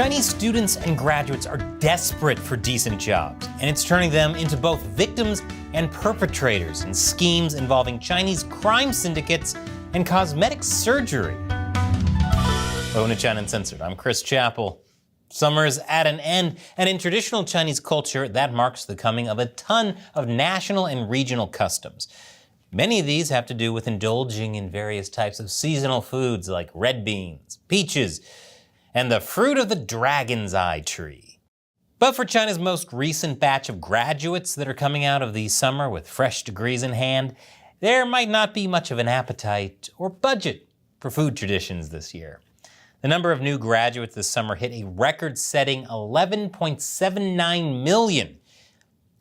Chinese students and graduates are desperate for decent jobs, and it's turning them into both victims and perpetrators in schemes involving Chinese crime syndicates and cosmetic surgery. Welcome to China Uncensored. I'm Chris Chappell. Summer is at an end, and in traditional Chinese culture, that marks the coming of a ton of national and regional customs. Many of these have to do with indulging in various types of seasonal foods like red beans, peaches, and the fruit of the dragon's eye tree. But for China's most recent batch of graduates that are coming out of the summer with fresh degrees in hand, there might not be much of an appetite or budget for food traditions this year. The number of new graduates this summer hit a record-setting 11.79 million.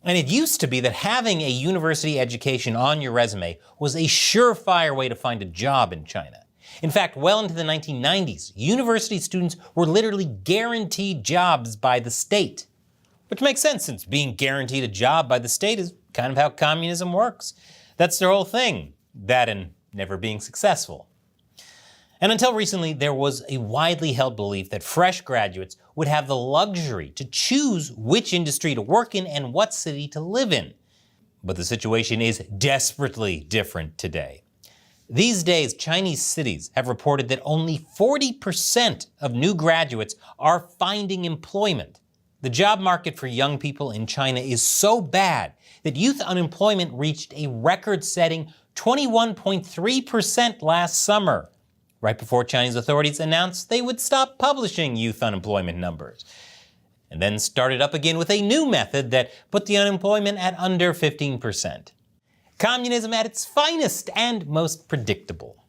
And it used to be that having a university education on your resume was a surefire way to find a job in China. In fact, well into the 1990s, university students were literally guaranteed jobs by the state. Which makes sense, since being guaranteed a job by the state is kind of how communism works. That's their whole thing, that and never being successful. And until recently, there was a widely held belief that fresh graduates would have the luxury to choose which industry to work in and what city to live in. But the situation is desperately different today. These days, Chinese cities have reported that only 40% of new graduates are finding employment. The job market for young people in China is so bad that youth unemployment reached a record-setting 21.3% last summer, right before Chinese authorities announced they would stop publishing youth unemployment numbers, and then started up again with a new method that put the unemployment at under 15%. Communism at its finest and most predictable.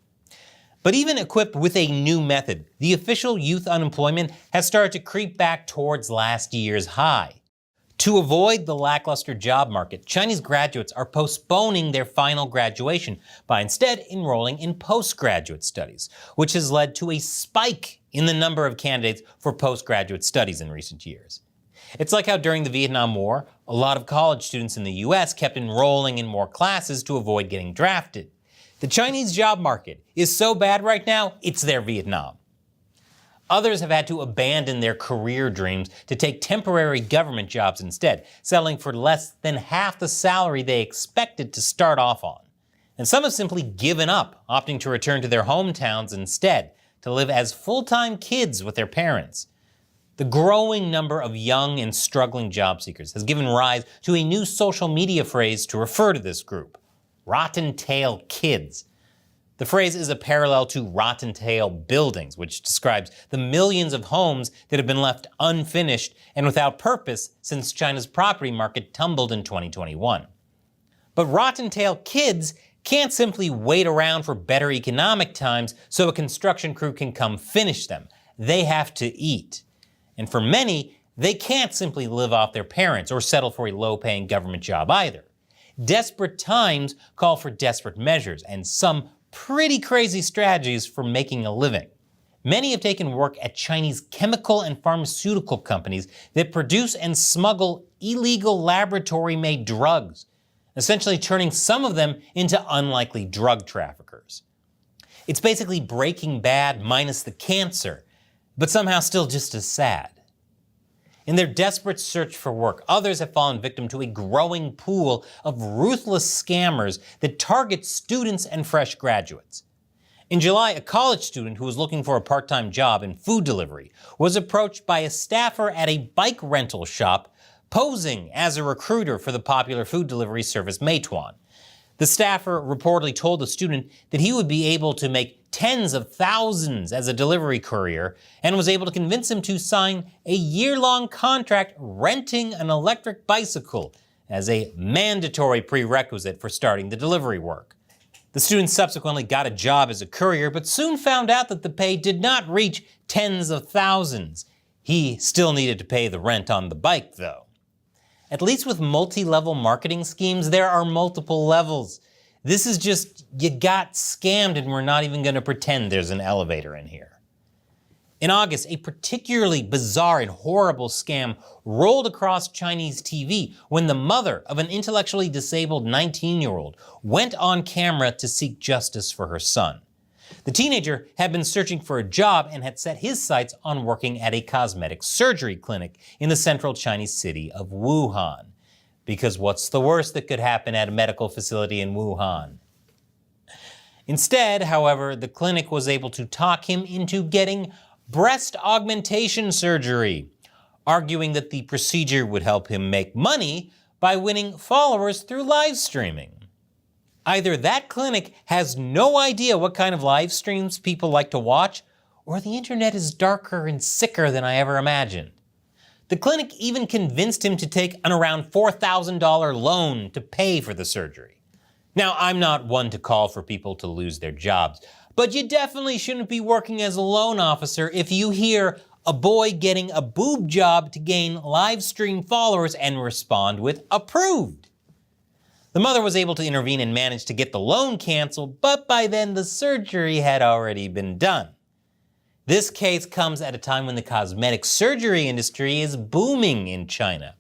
But even equipped with a new method, the official youth unemployment has started to creep back towards last year's high. To avoid the lackluster job market, Chinese graduates are postponing their final graduation by instead enrolling in postgraduate studies, which has led to a spike in the number of candidates for postgraduate studies in recent years. It's like how during the Vietnam War, a lot of college students in the US kept enrolling in more classes to avoid getting drafted. The Chinese job market is so bad right now, it's their Vietnam. Others have had to abandon their career dreams to take temporary government jobs instead, settling for less than half the salary they expected to start off on. And some have simply given up, opting to return to their hometowns instead, to live as full-time kids with their parents. The growing number of young and struggling job seekers has given rise to a new social media phrase to refer to this group: rotten tail kids. The phrase is a parallel to rotten tail buildings, which describes the millions of homes that have been left unfinished and without purpose since China's property market tumbled in 2021. But rotten tail kids can't simply wait around for better economic times so a construction crew can come finish them. They have to eat. And for many, they can't simply live off their parents or settle for a low-paying government job either. Desperate times call for desperate measures and some pretty crazy strategies for making a living. Many have taken work at Chinese chemical and pharmaceutical companies that produce and smuggle illegal laboratory-made drugs, essentially turning some of them into unlikely drug traffickers. It's basically Breaking Bad minus the cancer, but somehow still just as sad. In their desperate search for work, others have fallen victim to a growing pool of ruthless scammers that target students and fresh graduates. In July, a college student who was looking for a part-time job in food delivery was approached by a staffer at a bike rental shop posing as a recruiter for the popular food delivery service Meituan. The staffer reportedly told the student that he would be able to make tens of thousands as a delivery courier and was able to convince him to sign a year-long contract renting an electric bicycle as a mandatory prerequisite for starting the delivery work. The student subsequently got a job as a courier, but soon found out that the pay did not reach tens of thousands. He still needed to pay the rent on the bike, though. At least with multi-level marketing schemes, there are multiple levels. This is just, you got scammed and we're not even going to pretend there's an elevator in here. In August, a particularly bizarre and horrible scam rolled across Chinese TV when the mother of an intellectually disabled 19-year-old went on camera to seek justice for her son. The teenager had been searching for a job and had set his sights on working at a cosmetic surgery clinic in the central Chinese city of Wuhan. Because what's the worst that could happen at a medical facility in Wuhan? Instead, however, the clinic was able to talk him into getting breast augmentation surgery, arguing that the procedure would help him make money by winning followers through live streaming. Either that clinic has no idea what kind of live streams people like to watch, or the internet is darker and sicker than I ever imagined. The clinic even convinced him to take an around $4,000 loan to pay for the surgery. Now, I'm not one to call for people to lose their jobs, but you definitely shouldn't be working as a loan officer if you hear a boy getting a boob job to gain live stream followers and respond with approved. The mother was able to intervene and manage to get the loan canceled, but by then the surgery had already been done. This case comes at a time when the cosmetic surgery industry is booming in China.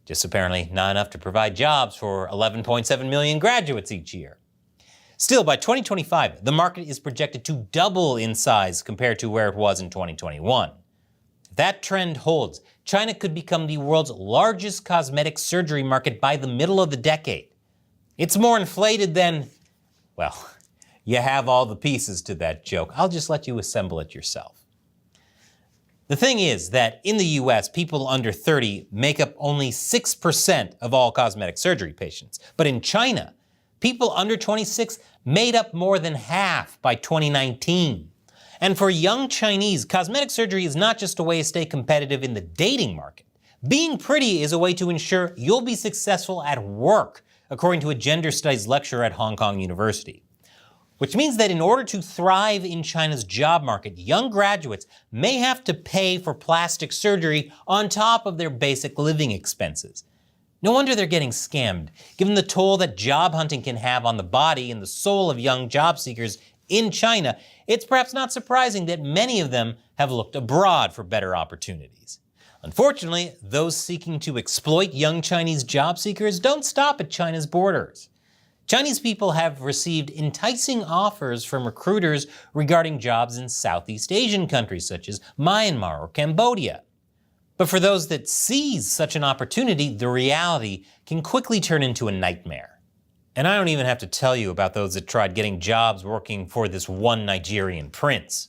Just apparently not enough to provide jobs for 11.7 million graduates each year. Still, by 2025, the market is projected to double in size compared to where it was in 2021. If that trend holds, China could become the world's largest cosmetic surgery market by the middle of the decade. It's more inflated than, well, you have all the pieces to that joke. I'll just let you assemble it yourself. The thing is that in the US, people under 30 make up only 6% of all cosmetic surgery patients. But in China, people under 26 made up more than half by 2019. And for young Chinese, cosmetic surgery is not just a way to stay competitive in the dating market. Being pretty is a way to ensure you'll be successful at work, according to a gender studies lecturer at Hong Kong University. Which means that in order to thrive in China's job market, young graduates may have to pay for plastic surgery on top of their basic living expenses. No wonder they're getting scammed, given the toll that job hunting can have on the body and the soul of young job seekers in China. It's perhaps not surprising that many of them have looked abroad for better opportunities. Unfortunately, those seeking to exploit young Chinese job seekers don't stop at China's borders. Chinese people have received enticing offers from recruiters regarding jobs in Southeast Asian countries such as Myanmar or Cambodia. But for those that seize such an opportunity, the reality can quickly turn into a nightmare. And I don't even have to tell you about those that tried getting jobs working for this one Nigerian prince.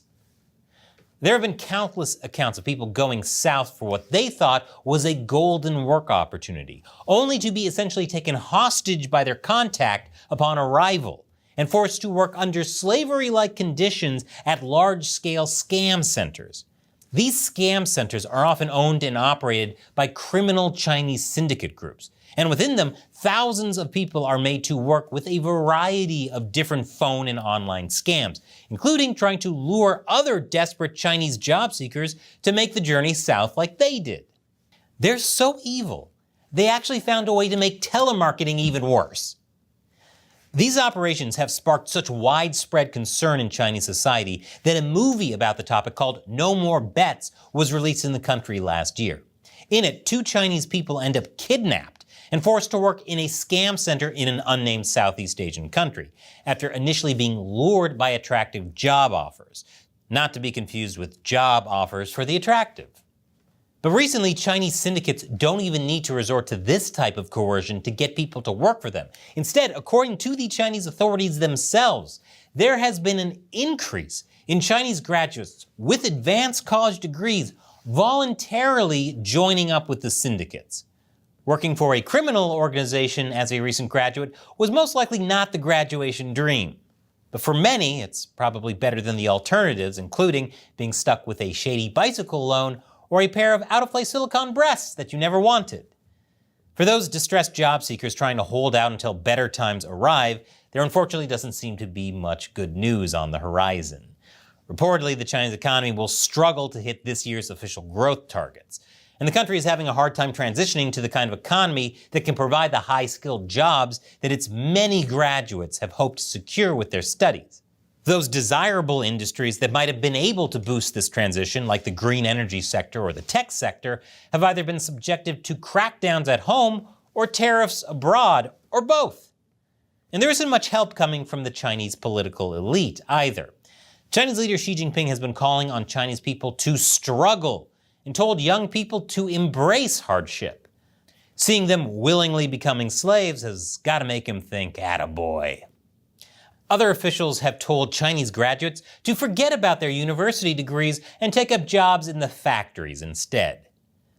There have been countless accounts of people going south for what they thought was a golden work opportunity, only to be essentially taken hostage by their contact upon arrival and forced to work under slavery-like conditions at large-scale scam centers. These scam centers are often owned and operated by criminal Chinese syndicate groups, and within them, thousands of people are made to work with a variety of different phone and online scams, including trying to lure other desperate Chinese job seekers to make the journey south like they did. They're so evil, they actually found a way to make telemarketing even worse. These operations have sparked such widespread concern in Chinese society that a movie about the topic called No More Bets was released in the country last year. In it, 2 Chinese people end up kidnapped and forced to work in a scam center in an unnamed Southeast Asian country, after initially being lured by attractive job offers, not to be confused with job offers for the attractive. But recently, Chinese syndicates don't even need to resort to this type of coercion to get people to work for them. Instead, according to the Chinese authorities themselves, there has been an increase in Chinese graduates with advanced college degrees voluntarily joining up with the syndicates. Working for a criminal organization as a recent graduate was most likely not the graduation dream. But for many, it's probably better than the alternatives, including being stuck with a shady bicycle loan or a pair of out-of-place silicone breasts that you never wanted. For those distressed job seekers trying to hold out until better times arrive, there unfortunately doesn't seem to be much good news on the horizon. Reportedly, the Chinese economy will struggle to hit this year's official growth targets, and the country is having a hard time transitioning to the kind of economy that can provide the high-skilled jobs that its many graduates have hoped to secure with their studies. Those desirable industries that might have been able to boost this transition, like the green energy sector or the tech sector, have either been subjected to crackdowns at home or tariffs abroad, or both. And there isn't much help coming from the Chinese political elite either. China's leader Xi Jinping has been calling on Chinese people to struggle and told young people to embrace hardship. Seeing them willingly becoming slaves has got to make him think, attaboy. Other officials have told Chinese graduates to forget about their university degrees and take up jobs in the factories instead.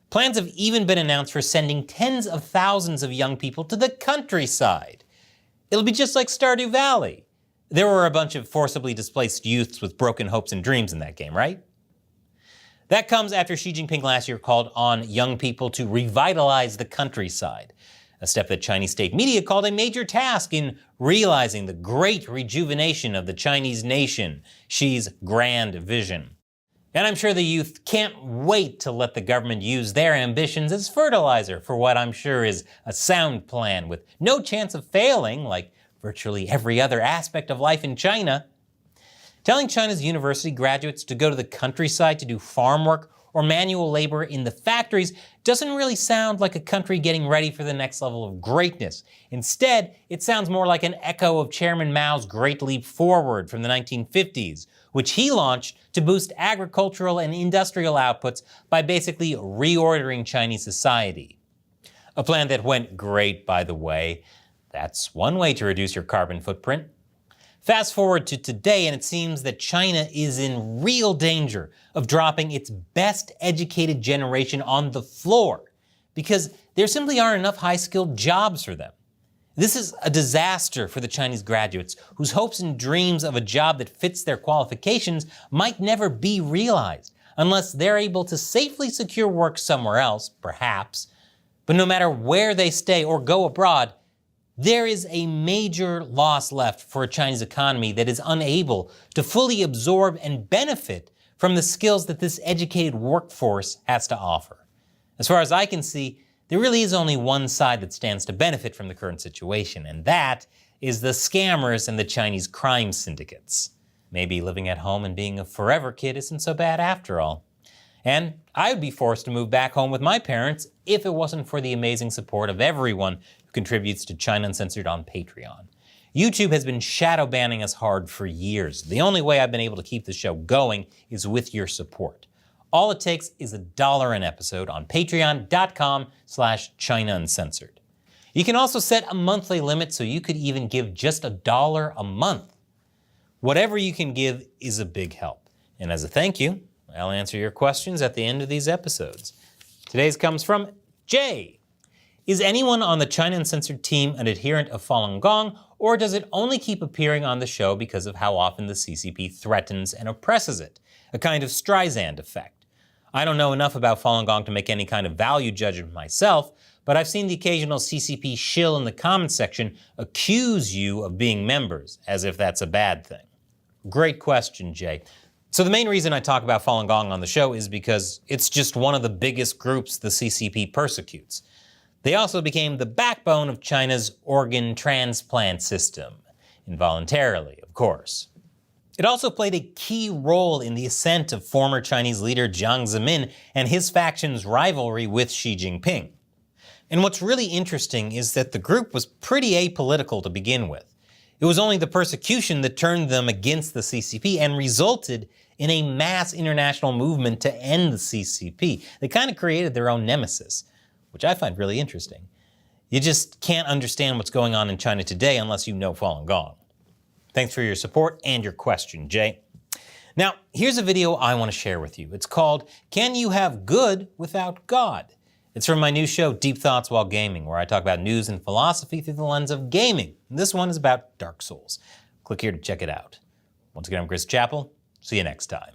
Plans have even been announced for sending tens of thousands of young people to the countryside. It'll be just like Stardew Valley. There were a bunch of forcibly displaced youths with broken hopes and dreams in that game, right? That comes after Xi Jinping last year called on young people to revitalize the countryside, a step that Chinese state media called a major task in realizing the great rejuvenation of the Chinese nation, Xi's grand vision. And I'm sure the youth can't wait to let the government use their ambitions as fertilizer for what I'm sure is a sound plan with no chance of failing, like virtually every other aspect of life in China. Telling China's university graduates to go to the countryside to do farm work or manual labor in the factories doesn't really sound like a country getting ready for the next level of greatness. Instead, it sounds more like an echo of Chairman Mao's Great Leap Forward from the 1950s, which he launched to boost agricultural and industrial outputs by basically reordering Chinese society. A plan that went great, by the way. That's one way to reduce your carbon footprint. Fast forward to today, and it seems that China is in real danger of dropping its best educated generation on the floor because there simply aren't enough high-skilled jobs for them. This is a disaster for the Chinese graduates whose hopes and dreams of a job that fits their qualifications might never be realized unless they're able to safely secure work somewhere else, perhaps. But no matter where they stay or go abroad, there is a major loss left for a Chinese economy that is unable to fully absorb and benefit from the skills that this educated workforce has to offer. As far as I can see, there really is only one side that stands to benefit from the current situation, and that is the scammers and the Chinese crime syndicates. Maybe living at home and being a forever kid isn't so bad after all. And I would be forced to move back home with my parents if it wasn't for the amazing support of everyone who contributes to China Uncensored on Patreon. YouTube has been shadow banning us hard for years. The only way I've been able to keep the show going is with your support. All it takes is $1 an episode on patreon.com/China Uncensored. You can also set a monthly limit so you could even give just $1 a month. Whatever you can give is a big help. And as a thank you, I'll answer your questions at the end of these episodes. Today's comes from Jay. Is anyone on the China Uncensored team an adherent of Falun Gong, or does it only keep appearing on the show because of how often the CCP threatens and oppresses it? A kind of Streisand effect. I don't know enough about Falun Gong to make any kind of value judgment myself, but I've seen the occasional CCP shill in the comments section accuse you of being members, as if that's a bad thing. Great question, Jay. So the main reason I talk about Falun Gong on the show is because it's just one of the biggest groups the CCP persecutes. They also became the backbone of China's organ transplant system, involuntarily, of course. It also played a key role in the ascent of former Chinese leader Jiang Zemin and his faction's rivalry with Xi Jinping. And what's really interesting is that the group was pretty apolitical to begin with. It was only the persecution that turned them against the CCP and resulted in a mass international movement to end the CCP. They kind of created their own nemesis, which I find really interesting. You just can't understand what's going on in China today unless you know Falun Gong. Thanks for your support and your question, Jay. Now, here's a video I want to share with you. It's called, Can You Have Good Without God? It's from my new show, Deep Thoughts While Gaming, where I talk about news and philosophy through the lens of gaming. And this one is about Dark Souls. Click here to check it out. Once again, I'm Chris Chappell. See you next time.